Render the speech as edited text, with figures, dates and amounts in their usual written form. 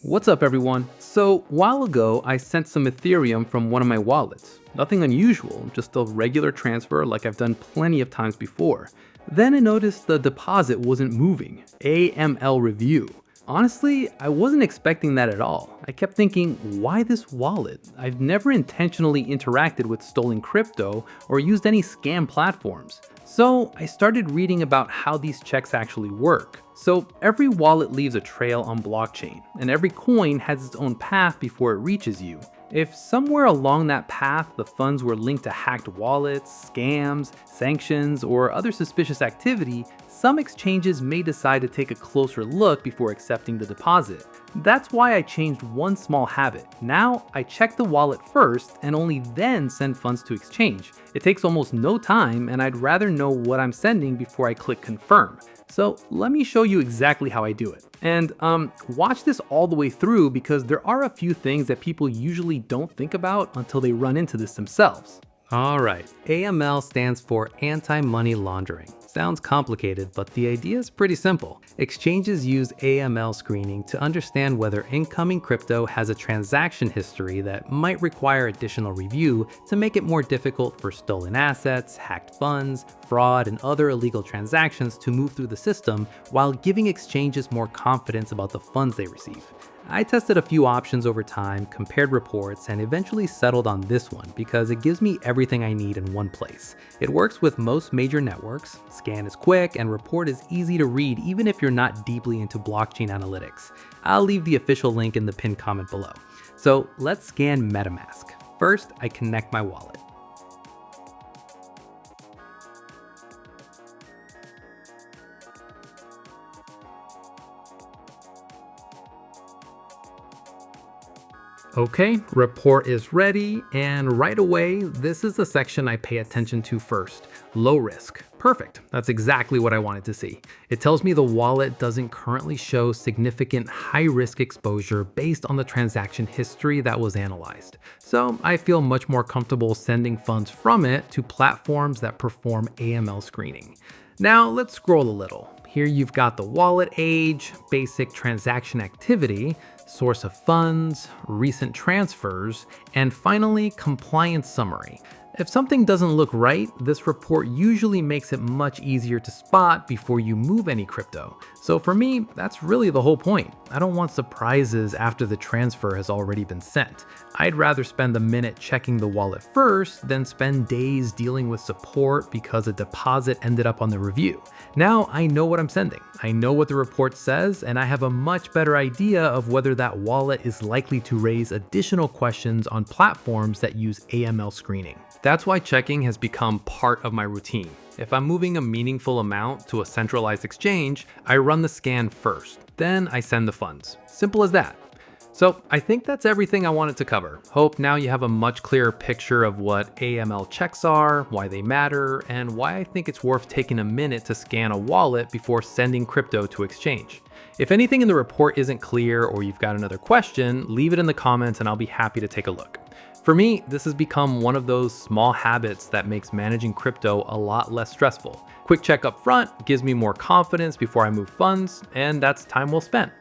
What's up, everyone? So, a while ago, I sent some Ethereum from one of my wallets. Nothing unusual, just a regular transfer like I've done plenty of times before. Then I noticed the deposit wasn't moving. AML review. Honestly, I wasn't expecting that at all. I kept thinking, why this wallet? I've never intentionally interacted with stolen crypto or used any scam platforms. So I started reading about how these checks actually work. So every wallet leaves a trail on blockchain, and every coin has its own path before it reaches you. If somewhere along that path the funds were linked to hacked wallets, scams, sanctions, or other suspicious activity, some exchanges may decide to take a closer look before accepting the deposit. That's why I changed one small habit. Now, I check the wallet first and only then send funds to exchange. It takes almost no time, and I'd rather know what I'm sending before I click confirm. So let me show you exactly how I do it. And watch this all the way through because there are a few things that people usually don't think about until they run into this themselves. Alright, AML stands for anti-money laundering. Sounds complicated, but the idea is pretty simple. Exchanges use AML screening to understand whether incoming crypto has a transaction history that might require additional review to make it more difficult for stolen assets, hacked funds, fraud, and other illegal transactions to move through the system while giving exchanges more confidence about the funds they receive. I tested a few options over time, compared reports, and eventually settled on this one because it gives me everything I need in one place. It works with most major networks, scan is quick, and report is easy to read even if you're not deeply into blockchain analytics. I'll leave the official link in the pinned comment below. So let's scan MetaMask. First, I connect my wallet. Okay, report is ready, and right away, this is the section I pay attention to first. Low risk. Perfect. That's exactly what I wanted to see. It tells me the wallet doesn't currently show significant high-risk exposure based on the transaction history that was analyzed. So I feel much more comfortable sending funds from it to platforms that perform AML screening. Now let's scroll a little. Here you've got the wallet age, basic transaction activity, source of funds, recent transfers, and finally, compliance summary. If something doesn't look right, this report usually makes it much easier to spot before you move any crypto. So for me, that's really the whole point. I don't want surprises after the transfer has already been sent. I'd rather spend a minute checking the wallet first than spend days dealing with support because a deposit ended up on the review. Now I know what I'm sending. I know what the report says, and I have a much better idea of whether that wallet is likely to raise additional questions on platforms that use AML screening. That's why checking has become part of my routine. If I'm moving a meaningful amount to a centralized exchange, I run the scan first, then I send the funds. Simple as that. So I think that's everything I wanted to cover. Hope now you have a much clearer picture of what AML checks are, why they matter, and why I think it's worth taking a minute to scan a wallet before sending crypto to exchange. If anything in the report isn't clear or you've got another question, leave it in the comments and I'll be happy to take a look. For me, this has become one of those small habits that makes managing crypto a lot less stressful. Quick check up front gives me more confidence before I move funds, and that's time well spent.